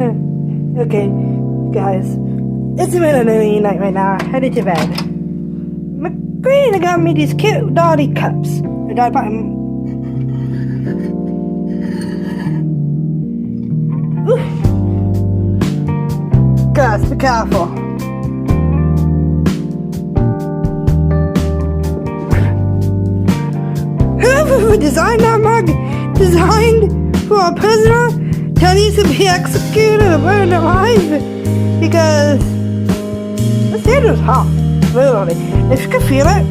Okay, guys. It's the middle of the night right now. Headed to bed. My granny got me these cute dolly cups. Ooh. Guys, be careful. Whoever designed that mug designed for a prisoner that needs to be executed or burned alive, because this head is hot, literally. If you can feel it.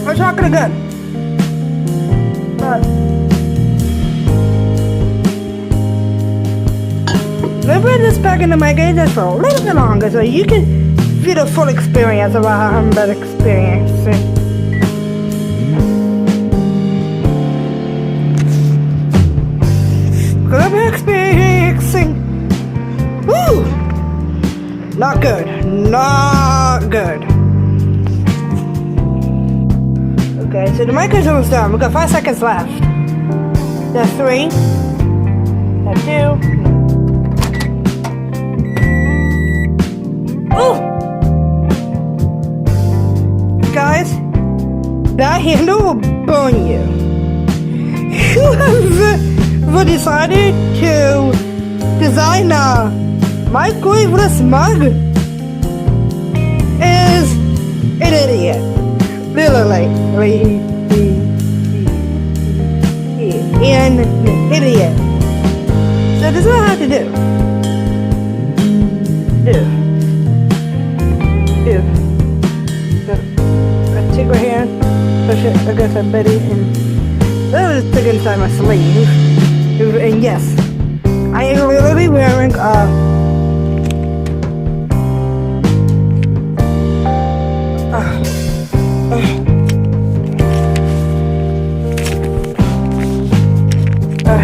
We're talking again. But let me put this back into my gauge just for a little bit longer so you can feel the full experience of what I'm about to experience. Because I'm experiencing, woo, not good, not good. Okay, so the mic is almost done. We've got 5 seconds left. That's 3. That's 2. Oh! Guys, that handle will burn you. Whoever decided to design a microwaveless mug is an idiot. Literally. An idiot. So this is what I have to do. Take my hand, push it against my belly, and that was stuck inside my sleeve. And yes, I am literally wearing a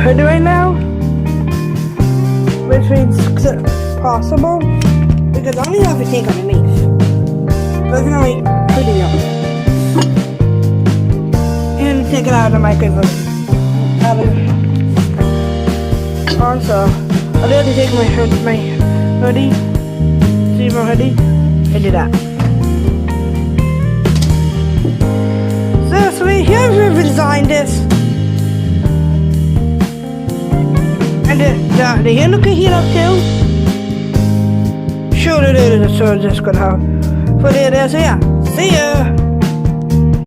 hood right now, which means possible because I only have a tank underneath. There's no hoodie on. And take it out of the microwave. Also, I'll be able to take my hoodie, see my hoodie, and do that. So here's whoever designed this. And the handle can heat up too. Sure, so just gonna have. So yeah, see ya.